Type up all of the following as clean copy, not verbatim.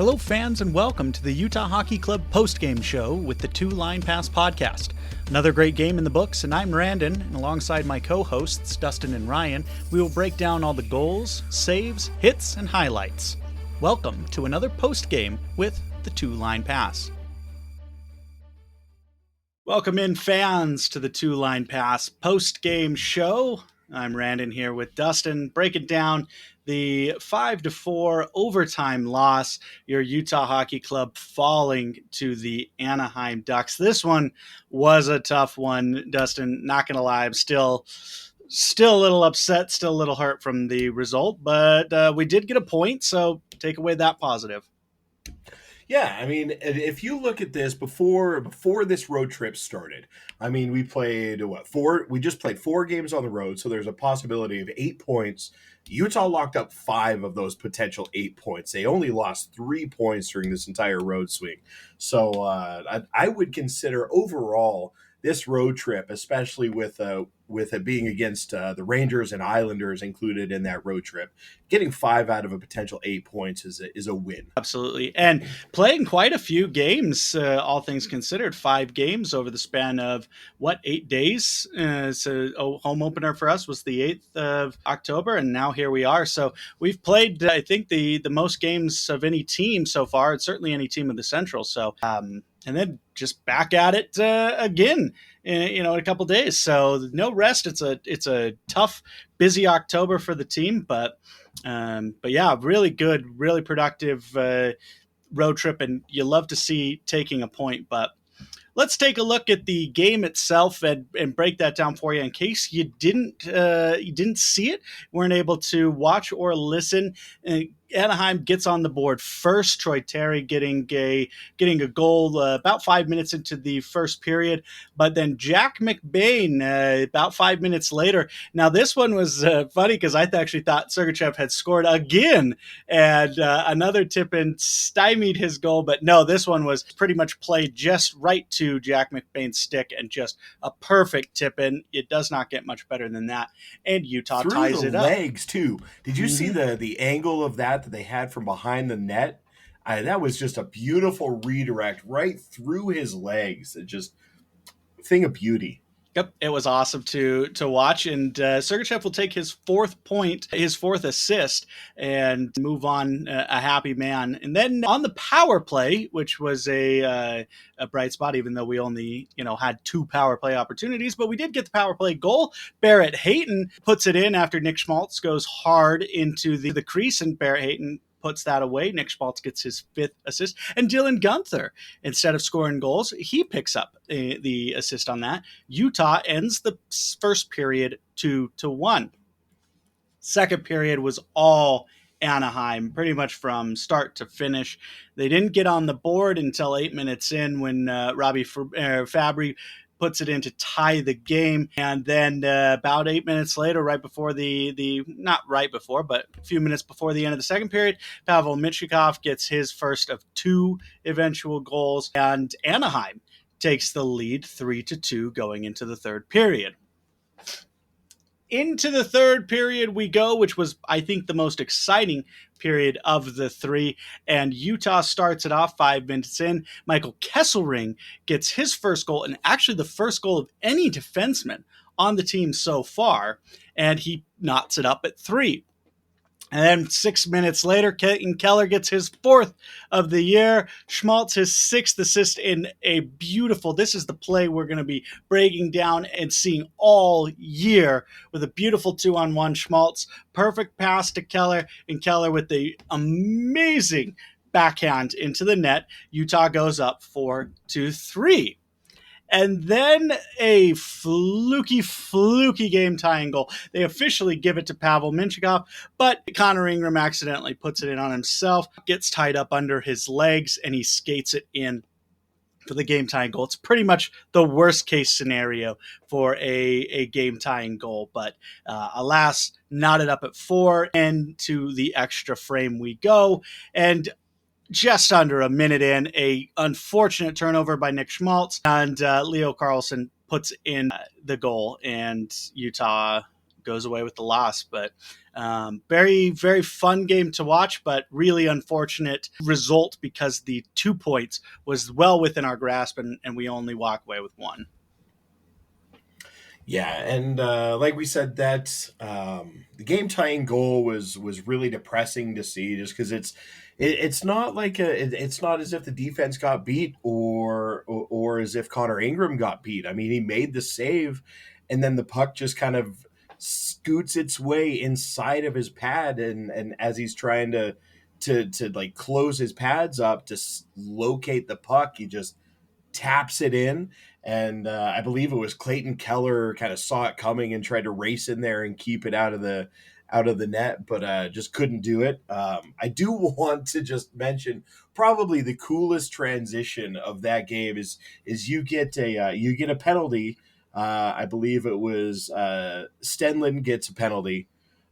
Hello, fans, and welcome to the Utah Hockey Club postgame show with the Two Line Pass podcast. Another great game in the books, and I'm Randon, and alongside my co-hosts, Dustin and Ryan, we will break down all the goals, saves, hits, and highlights. Welcome to another postgame with the Two Line Pass. Welcome in, fans, to the Two Line Pass postgame show. I'm Randon here with Dustin, breaking down the 5-4 overtime loss, your Utah Hockey Club falling to the Anaheim Ducks. This one was a tough one, Dustin. Not going to lie, I'm still a little upset, still a little hurt from the result, but we did get a point, so take away that positive. Yeah, I mean, if you look at this before this road trip started, I mean, we played we just played 4 games on the road, so there's a possibility of 8 points. Utah locked up 5 of those potential 8 points. They only lost 3 points during this entire road swing. So I would consider overall this road trip, especially with it being against the Rangers and Islanders included in that road trip, getting 5 out of a potential 8 points is a win. Absolutely. And playing quite a few games, all things considered, 5 games over the span of, 8 days? Home opener for us was the 8th of October, and now here we are. So we've played, I think, the most games of any team so far. It's certainly any team of the Central. So, and then just back at it again, in a couple days. So no rest. It's a tough, busy October for the team, but yeah, really good, really productive road trip, and you love to see taking a point. But let's take a look at the game itself and break that down for you in case you didn't see it, weren't able to watch or listen. Anaheim gets on the board first. Troy Terry getting a goal about 5 minutes into the first period, but then Jack McBain about 5 minutes later. Now this one was funny because I actually thought Sergachev had scored again, and another tip-in stymied his goal, but no, this one was pretty much played just right to Jack McBain's stick and just a perfect tip-in. It does not get much better than that, and Utah ties it up. Through the legs too. Did you see the angle of that they had from behind the net? That was just a beautiful redirect right through his legs. It just thing of beauty. Yep, it was awesome to watch, and Sergachev will take his 4th point, his 4th assist, and move on a happy man. And then on the power play, which was a bright spot, even though we only had 2 power play opportunities, but we did get the power play goal. Barrett Hayton puts it in after Nick Schmaltz goes hard into the crease, and Barrett Hayton puts that away. Nick Schmaltz gets his 5th assist. And Dylan Gunther, instead of scoring goals, he picks up the assist on that. Utah ends the first period 2-1. Second period was all Anaheim, pretty much from start to finish. They didn't get on the board until 8 minutes in when Robbie Fabry puts it in to tie the game. And then about 8 minutes later, right before not right before, but a few minutes before the end of the second period, Pavel Mintyukov gets his first of 2 eventual goals, and Anaheim takes the lead 3-2 going into the third period. Into the third period we go, which was, I think, the most exciting period of the 3, and Utah starts it off 5 minutes in. Michael Kesselring gets his first goal, and actually the first goal of any defenseman on the team so far, and he knots it up at 3. And then 6 minutes later, Keaton Keller gets his 4th of the year. Schmaltz his 6th assist in a beautiful, this is the play we're going to be breaking down and seeing all year, with a beautiful 2-on-1. Schmaltz, perfect pass to Keller, and Keller with the amazing backhand into the net. Utah goes up 4-3. And then a fluky game-tying goal. They officially give it to Pavel Mintyukov, but Connor Ingram accidentally puts it in on himself, gets tied up under his legs, and he skates it in for the game-tying goal. It's pretty much the worst-case scenario for a game-tying goal, but alas, knotted up at 4, and to the extra frame we go, and just under a minute in, a unfortunate turnover by Nick Schmaltz, and Leo Carlson puts in the goal, and Utah goes away with the loss. But Very, very fun game to watch, but really unfortunate result because the 2 points was well within our grasp, and we only walk away with one. Yeah, and like we said, that the game tying goal was really depressing to see, just because it's not like it's not as if the defense got beat or as if Connor Ingram got beat. I mean, he made the save, and then the puck just kind of scoots its way inside of his pad, and as he's trying to like close his pads up to locate the puck, he just taps it in. And I believe it was Clayton Keller kind of saw it coming and tried to race in there and keep it out of the net, but just couldn't do it. I do want to just mention probably the coolest transition of that game is you get a penalty. I believe it was Stenlin gets a penalty,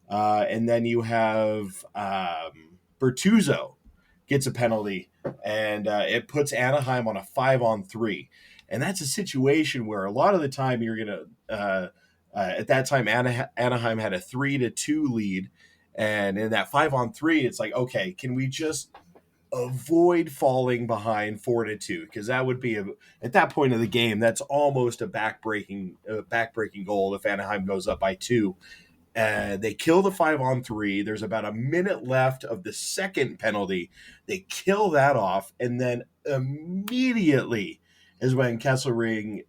and then you have Bertuzzo gets a penalty, and it puts Anaheim on a 5-on-3. And that's a situation where a lot of the time you're gonna at that time Anaheim had a 3-2 lead, and in that 5-on-3, it's like, okay, can we just avoid falling behind 4-2, because that would be at that point of the game that's almost a backbreaking goal if Anaheim goes up by 2. They kill the 5-on-3. There's about a minute left of the second penalty. They kill that off, and then immediately is when Kesselring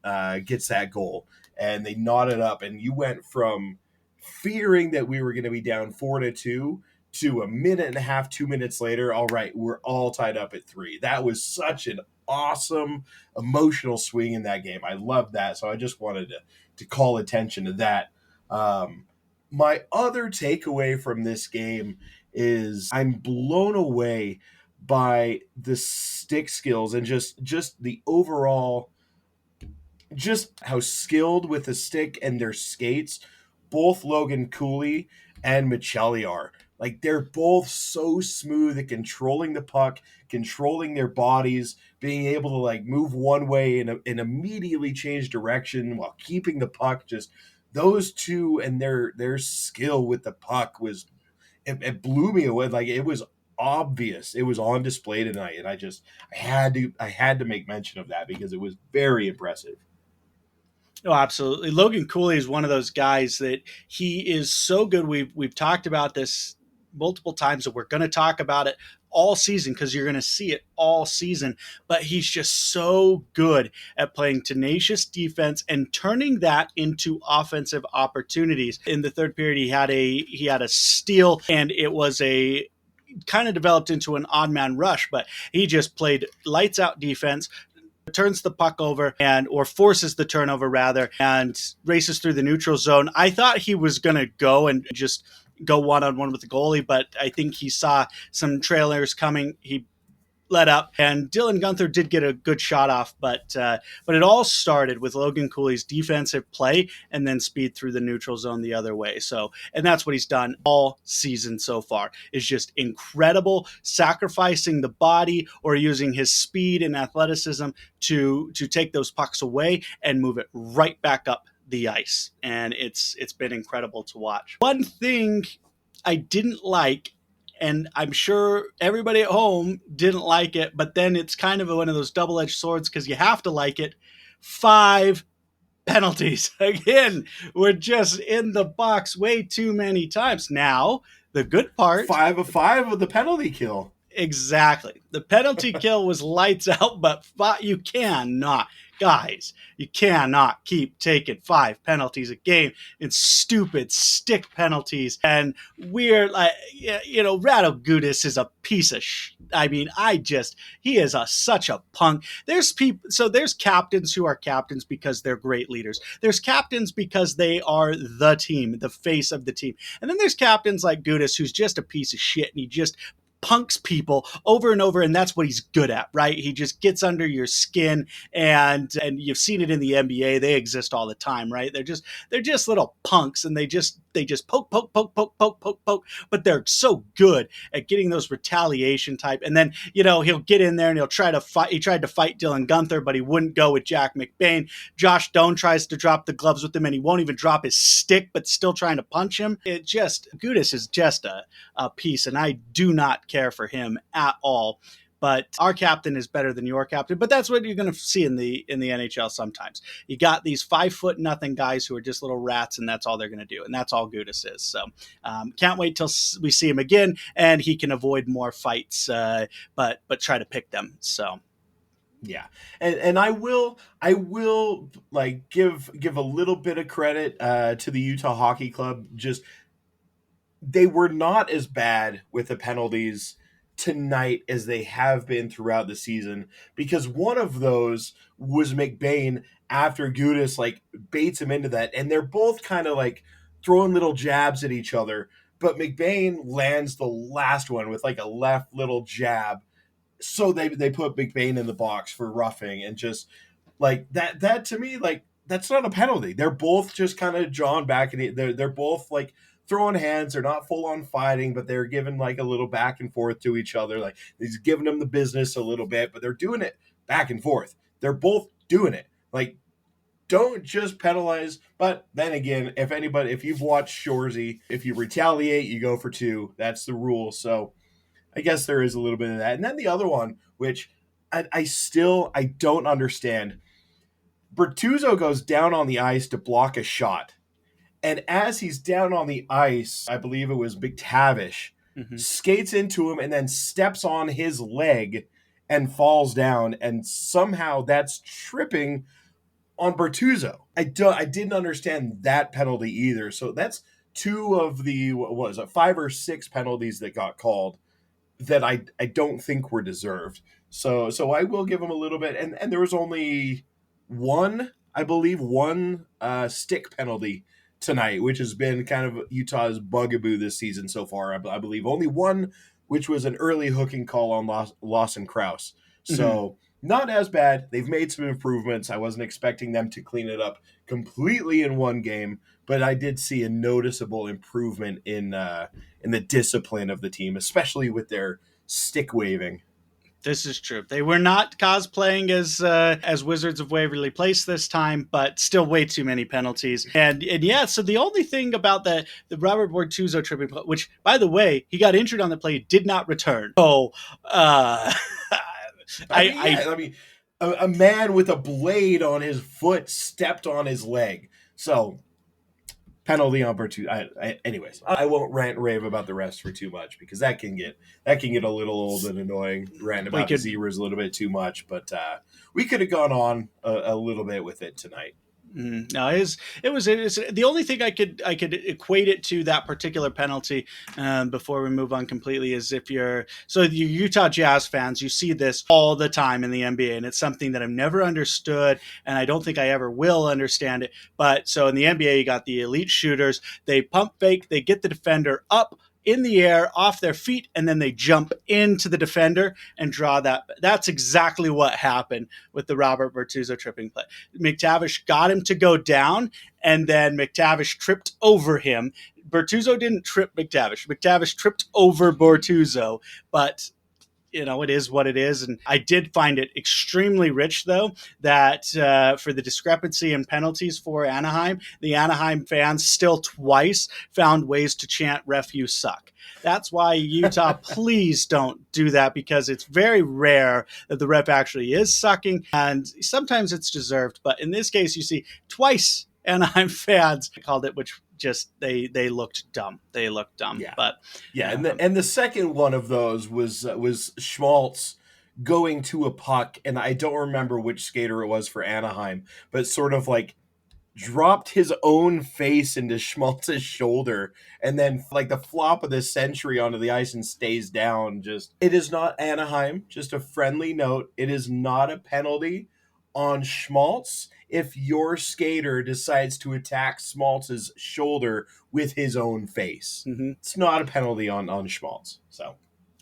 gets that goal, and they knot it up. And you went from fearing that we were going to be down 4-2 to a minute and a half, 2 minutes later. All right, we're all tied up at 3. That was such an awesome emotional swing in that game. I love that. So I just wanted to call attention to that. My other takeaway from this game is I'm blown away by the stick skills and just the overall, just how skilled with the stick and their skates both Logan Cooley and Michelli are. Like, they're both so smooth at controlling the puck, controlling their bodies, being able to like move one way and immediately change direction while keeping the puck. Just those two and their skill with the puck was, it blew me away. Like, it was obvious, it was on display tonight, and I had to make mention of that because it was very impressive. Oh, absolutely. Logan Cooley is one of those guys that he is so good. We've talked about this multiple times, and we're going to talk about it all season because you're going to see it all season. But he's just so good at playing tenacious defense and turning that into offensive opportunities. In the third period, he had a steal, and it was a kind of developed into an odd man rush, but he just played lights out defense, turns the puck over or forces the turnover rather, and races through the neutral zone. I thought he was going to go and just go one-on-one with the goalie, but I think he saw some trailers coming. He let up, and Dylan Gunther did get a good shot off, but it all started with Logan Cooley's defensive play and then speed through the neutral zone the other way. So, and that's what he's done all season so far, is just incredible, sacrificing the body or using his speed and athleticism to take those pucks away and move it right back up the ice. And it's been incredible to watch. One thing I didn't like, and I'm sure everybody at home didn't like it, but then it's kind of one of those double-edged swords because you have to like it. 5 penalties. Again, we're just in the box way too many times. Now, the good part... 5 of 5 with the penalty kill. Exactly. The penalty kill was lights out, but you cannot, guys, you cannot keep taking 5 penalties a game in stupid stick penalties. And we're like, Rado Gudis is a piece of I mean, he is such a punk. There's captains who are captains because they're great leaders. There's captains because they are the team, the face of the team. And then there's captains like Gudis, who's just a piece of shit, and he just punks people over and over, and that's what he's good at, right? He just gets under your skin, and you've seen it in the NBA. They exist all the time, right? They're just little punks, and they just poke, but they're so good at getting those retaliation type. And then he'll get in there and he'll try to fight. He tried to fight Dylan Gunther, but he wouldn't go with Jack McBain. Josh Doan tries to drop the gloves with him, and he won't even drop his stick, but still trying to punch him. Gudis is just a piece, and I do not care for him at all. But our captain is better than your captain. But that's what you're going to see in the NHL sometimes. You got these 5'0" guys who are just little rats, and that's all they're going to do. And that's all Gudis is. So can't wait till we see him again, and he can avoid more fights, but try to pick them. So. Yeah, and I will like give a little bit of credit to the Utah Hockey Club. Just they were not as bad with the penalties tonight as they have been throughout the season, because one of those was McBain after Gudis like baits him into that, and they're both kind of like throwing little jabs at each other, but McBain lands the last one with like a left little jab, so they put McBain in the box for roughing, and just like that to me, like that's not a penalty. They're both just kind of drawn back, and they're both like throwing hands. They're not full on fighting, but they're giving like a little back and forth to each other. Like he's giving them the business a little bit, but they're doing it back and forth. They're both doing it. Like, don't just penalize. But then again, if you've watched Shoresy, if you retaliate, you go for two. That's the rule. So I guess there is a little bit of that. And then the other one, which I don't understand. Bertuzzo goes down on the ice to block a shot. And as he's down on the ice, I believe it was McTavish, skates into him and then steps on his leg and falls down. And somehow that's tripping on Bertuzzo. I didn't understand that penalty either. So that's two of the, what was it, 5 or 6 penalties that got called that I don't think were deserved. So I will give him a little bit. And there was only one stick penalty tonight, which has been kind of Utah's bugaboo this season so far. I believe only one, which was an early hooking call on Lawson Krause. So not as bad. They've made some improvements. I wasn't expecting them to clean it up completely in one game, but I did see a noticeable improvement in the discipline of the team, especially with their stick waving. This is true. They were not cosplaying as Wizards of Waverly Place this time, but still way too many penalties. And yeah, so the only thing about the Robert Bortuzzo tripping, which by the way, he got injured on the play, did not return. So a man with a blade on his foot stepped on his leg. So penalty on Bertuzzo. Anyways, I won't rant and rave about the rest for too much, because that can get a little old and annoying. Rant about the Zebras a little bit too much, but we could have gone on a little bit with it tonight. No, it was the only thing I could equate it to, that particular penalty, before we move on completely, is if you're Utah Jazz fans, you see this all the time in the NBA, and it's something that I've never understood, and I don't think I ever will understand it. But so in the NBA, you got the elite shooters, they pump fake, they get the defender up in the air off their feet, and then they jump into the defender and draw that. That's exactly what happened with the Robert Bortuzzo tripping play. McTavish got him to go down, and then McTavish tripped over him. Bortuzzo didn't trip McTavish. McTavish tripped over Bortuzzo, but it is what it is. And I did find it extremely rich, though, that for the discrepancy in penalties for Anaheim, the Anaheim fans still twice found ways to chant "Ref, you suck." That's why Utah, please don't do that, because it's very rare that the ref actually is sucking, and sometimes it's deserved. But in this case, you see twice Anaheim fans called it, which just they looked dumb. They looked dumb. Yeah. But yeah, and the second one of those was Schmaltz going to a puck, and I don't remember which skater it was for Anaheim, but sort of like dropped his own face into Schmaltz's shoulder, and then like the flop of the century onto the ice and stays down. Just, it is not Anaheim. Just a friendly note. It is not a penalty on Schmaltz if your skater decides to attack Schmaltz's shoulder with his own face. It's not a penalty on Schmaltz. So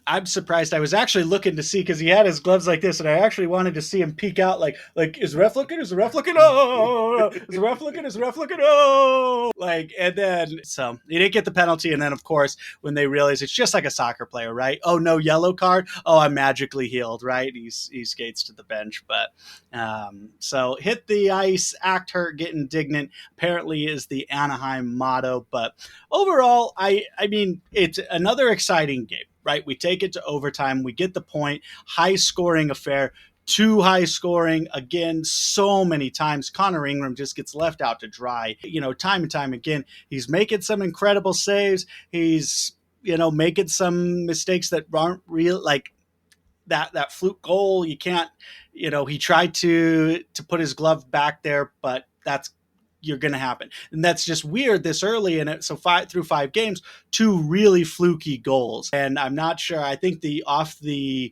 I'm surprised. I was actually looking to see because he had his gloves like this, and I actually wanted to see him peek out, like is the ref looking? Is the ref looking? Oh, is the ref looking? Is the ref looking? Oh, like, and then so he didn't get the penalty, and then of course when they realize it's just like a soccer player, right? Oh, no yellow card. Oh, I'm magically healed, right? He skates to the bench, but so hit the ice, act hurt, get indignant. Apparently is the Anaheim motto, but overall, I mean, it's another exciting game, right? We take it to overtime, we get the point, high scoring affair. Too high scoring again, so many times. Connor Ingram just gets left out to dry, time and time again. He's making some incredible saves. He's, making some mistakes that aren't real, like that fluke goal. You can't, he tried to put his glove back there, but that's you're going to happen. And that's just weird this early in it. So through 5 games, 2 really fluky goals. And I'm not sure. I think the off the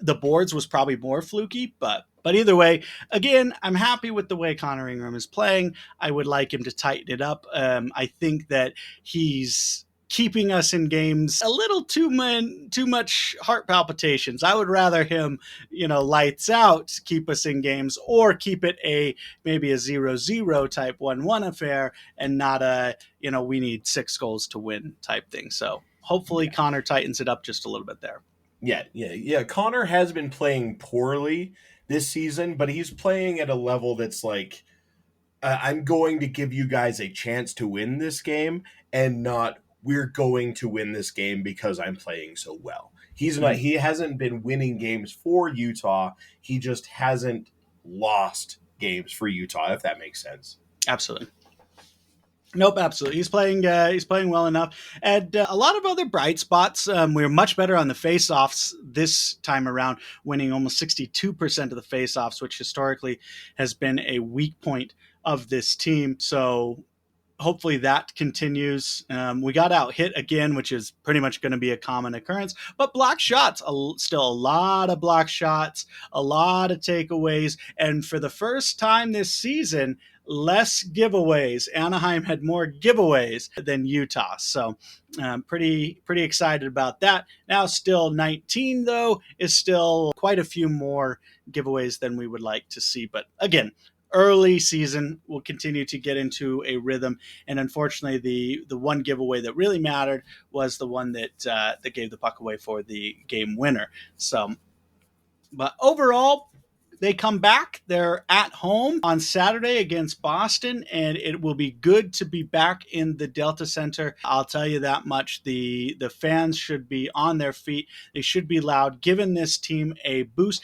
boards was probably more fluky, but either way, again, I'm happy with the way Connor Ingram is playing. I would like him to tighten it up. I think that he's keeping us in games a little too much heart palpitations. I would rather him, lights out, keep us in games, or keep it maybe a 0-0 type 1-1 affair, and not a we need 6 goals to win type thing. So hopefully Yeah. Connor tightens it up just a little bit there. Yeah. Connor has been playing poorly this season, but he's playing at a level that's like, I'm going to give you guys a chance to win this game, and not we're going to win this game because I'm playing so well. He hasn't been winning games for Utah. He just hasn't lost games for Utah, if that makes sense. Absolutely. Nope, absolutely. He's playing. He's playing well enough, and a lot of other bright spots. We were much better on the faceoffs this time around, winning almost 62% of the faceoffs, which historically has been a weak point of this team. So hopefully that continues. We got out hit again, which is pretty much going to be a common occurrence. But block shots, still a lot of block shots, a lot of takeaways, and for the first time this season, less giveaways. Anaheim had more giveaways than Utah, so pretty excited about that. Now, still 19 though is still quite a few more giveaways than we would like to see. But again, early season, we'll continue to get into a rhythm. And unfortunately, the one giveaway that really mattered was the one that gave the puck away for the game winner. So, but overall, they come back. They're at home on Saturday against Boston, and it will be good to be back in the Delta Center. I'll tell you that much. The fans should be on their feet. They should be loud, giving this team a boost.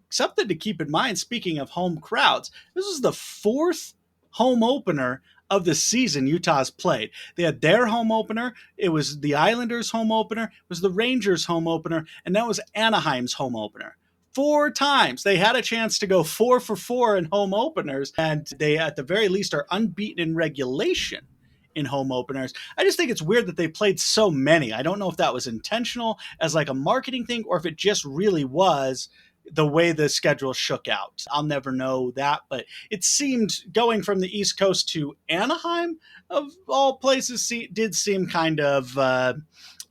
Something to keep in mind, speaking of home crowds, this is the 4th home opener of the season Utah's played. They had their home opener, it was the Islanders' home opener, it was the Rangers' home opener, and that was Anaheim's home opener. 4 times they had a chance to go 4 for 4 in home openers, and they at the very least are unbeaten in regulation in home openers. I just think it's weird that they played so many. I don't know if that was intentional as like a marketing thing, or if it just really was the way the schedule shook out. I'll never know that, but it seemed going from the East Coast to Anaheim, of all places, did seem kind of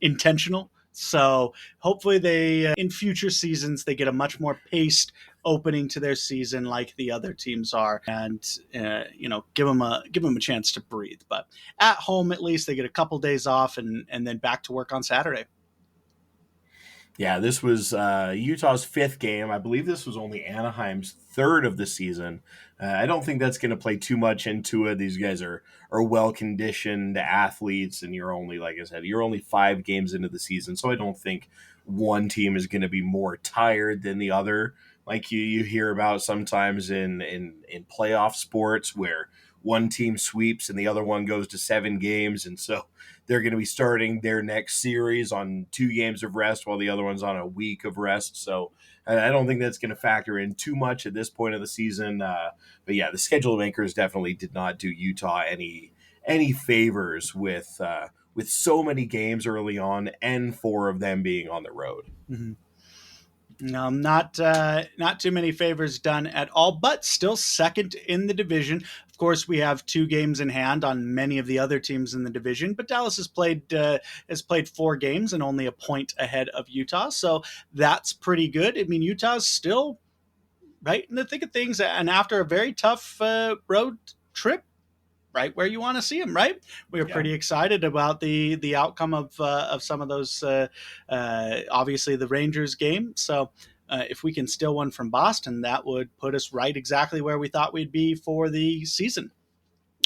intentional. So hopefully they, in future seasons, they get a much more paced opening to their season like the other teams are, and give them a chance to breathe. But at home, at least they get a couple days off, and then back to work on Saturday. Yeah, this was Utah's 5th game. I believe this was only Anaheim's 3rd of the season. I don't think that's going to play too much into it. These guys are well-conditioned athletes, and you're only, like I said, you're only 5 games into the season, so I don't think one team is going to be more tired than the other. Like you hear about sometimes in playoff sports where one team sweeps and the other one goes to 7 games, and so they're going to be starting their next series on 2 games of rest while the other one's on a week of rest. So I don't think that's going to factor in too much at this point of the season. But yeah, the schedule makers definitely did not do Utah any favors with so many games early on, and 4 of them being on the road. Mm-hmm. No, not too many favors done at all, but still second in the division. Of course, we have 2 games in hand on many of the other teams in the division, but Dallas has played 4 games and only a point ahead of Utah, so that's pretty good. I mean, Utah's still right in the thick of things, and after a very tough road trip, right where you want to see them. Right, we are Yeah. pretty excited about the outcome of some of those. Obviously, the Rangers game. So, if we can steal one from Boston, that would put us right exactly where we thought we'd be for the season,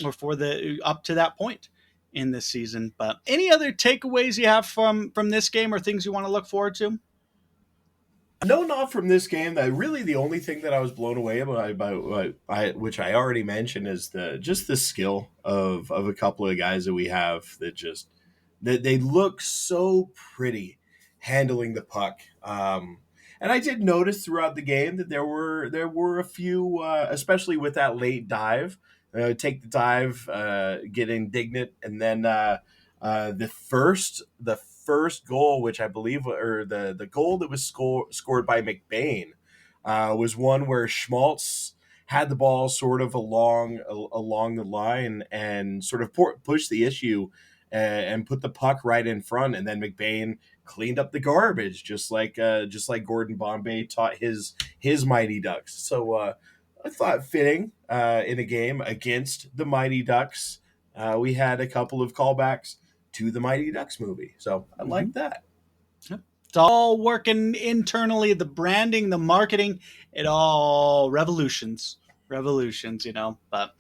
or for the up to that point in this season. But any other takeaways you have from this game, or things you want to look forward to? No, not from this game. That really the only thing that I was blown away which I already mentioned, is the skill of a couple of guys that we have that just that they look so pretty handling the puck. And I did notice throughout the game that there were a few, especially with that late dive, take the dive, get indignant, and then the first goal, which I believe, or the goal that was scored by McBain, was one where Schmaltz had the ball sort of along the line and sort of pushed the issue, and put the puck right in front, and then McBain cleaned up the garbage, just like Gordon Bombay taught his Mighty Ducks. So I thought fitting, in a game against the Mighty Ducks, we had a couple of callbacks to the Mighty Ducks movie. So I Mm-hmm. like that. It's all working internally, the branding, the marketing, it all revolutions, But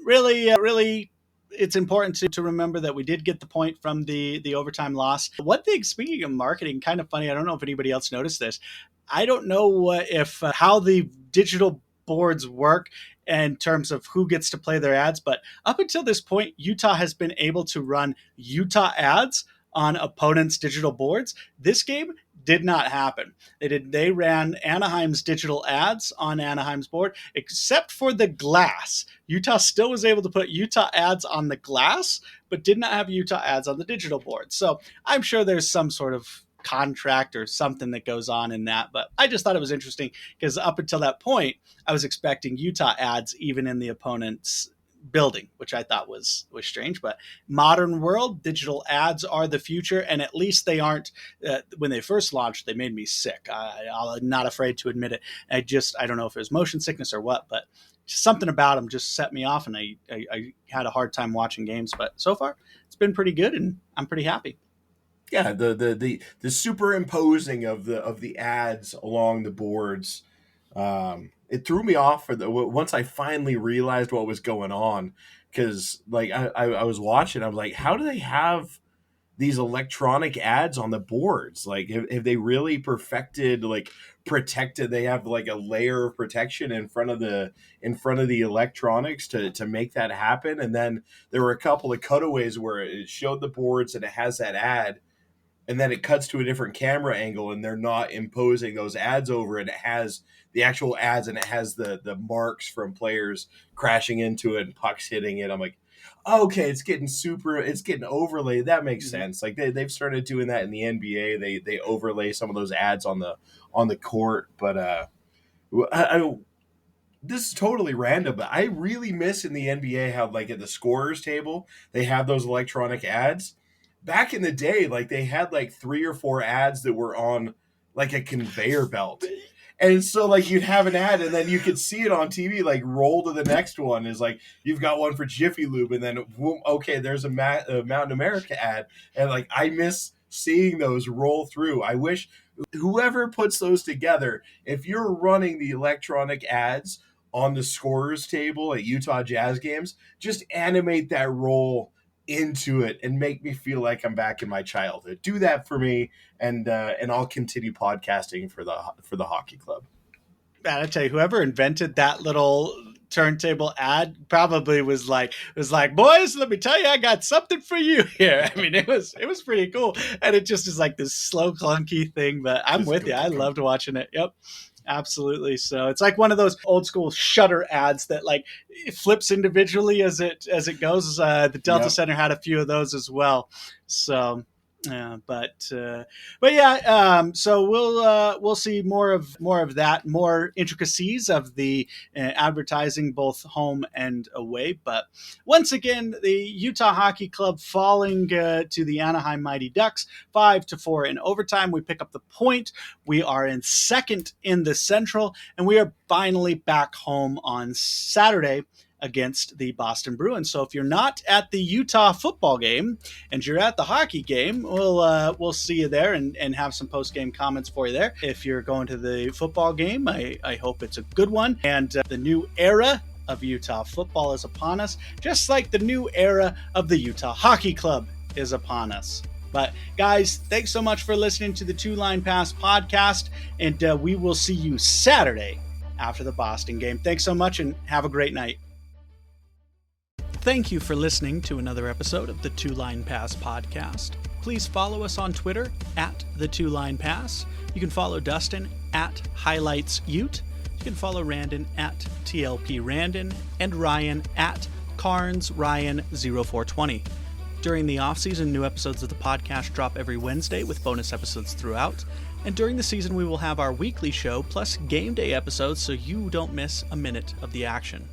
really, it's important to remember that we did get the point from the overtime loss. One thing, speaking of marketing, kind of funny. I don't know if anybody else noticed this. I don't know if how the digital boards work in terms of who gets to play their ads, but up until this point, Utah has been able to run Utah ads on opponents' digital boards. This game did not happen. They ran Anaheim's digital ads on Anaheim's board, except for the glass. Utah still was able to put Utah ads on the glass, but did not have Utah ads on the digital board. So I'm sure there's some sort of contract or something that goes on in that. But I just thought it was interesting because up until that point, I was expecting Utah ads even in the opponent's building, which I thought was strange. But modern world, digital ads are the future, and at least they aren't. When they first launched, they made me sick. I'm not afraid to admit it. I don't know if it was motion sickness or what, but something about them just set me off, and I had a hard time watching games. But so far, it's been pretty good, and I'm pretty happy. Yeah, the superimposing of the ads along the boards, it threw me off once I finally realized what was going on, because like I was watching, I was like, how do they have these electronic ads on the boards? Like, have they really perfected, like, protected? They have like a layer of protection in front of the electronics to make that happen. And then there were a couple of cutaways where it showed the boards and it has that ad, and then it cuts to a different camera angle, and they're not imposing those ads over it. It has the actual ads, and it has the marks from players crashing into it and pucks hitting it. I'm like, okay, it's getting overlaid. That makes Mm-hmm. sense. Like they've started doing that in the NBA. They overlay some of those ads on the court. But I this is totally random, but I really miss in the NBA how, like, at the scorers table they have those electronic ads. Back in the day, like, they had like 3 or 4 ads that were on like a conveyor belt. And so, like, you'd have an ad, and then you could see it on TV, like, roll to the next one. Is like, you've got one for Jiffy Lube, and then, whoom, okay, there's a Mountain America ad. And, like, I miss seeing those roll through. I wish whoever puts those together, if you're running the electronic ads on the scorers table at Utah Jazz games, just animate that roll into it and make me feel like I'm back in my childhood. Do that for me, and I'll continue podcasting for the hockey club. Man, I tell you, whoever invented that little turntable ad probably was like, boys, let me tell you, I got something for you here. I mean, it was pretty cool, and it just is like this slow, clunky thing. But I'm Just with go, you. go, I go. loved watching it. Yep. Absolutely. So it's like one of those old school shutter ads that like it flips individually as it goes. The Delta Yep. Center had a few of those as well. So But yeah, so we'll see more of that, more intricacies of the advertising both home and away. But once again, the Utah Hockey Club falling to the Anaheim Mighty Ducks 5-4 in overtime. We pick up the point. We are in second in the Central, and we are finally back home on Saturday against the Boston Bruins. So if you're not at the Utah football game and you're at the hockey game, we'll see you there and have some post-game comments for you there. If you're going to the football game, I hope it's a good one. And the new era of Utah football is upon us, just like the new era of the Utah Hockey Club is upon us. But guys, thanks so much for listening to the Two Line Pass podcast, and we will see you Saturday after the Boston game. Thanks so much and have a great night. Thank you for listening to another episode of the Two Line Pass podcast. Please follow us on Twitter at the Two Line Pass. You can follow Dustin at Highlights Ute. You can follow Randon at TLP Randon and Ryan at Carnes Ryan 0420. During the off-season, new episodes of the podcast drop every Wednesday with bonus episodes throughout. And during the season, we will have our weekly show plus game day episodes so you don't miss a minute of the action.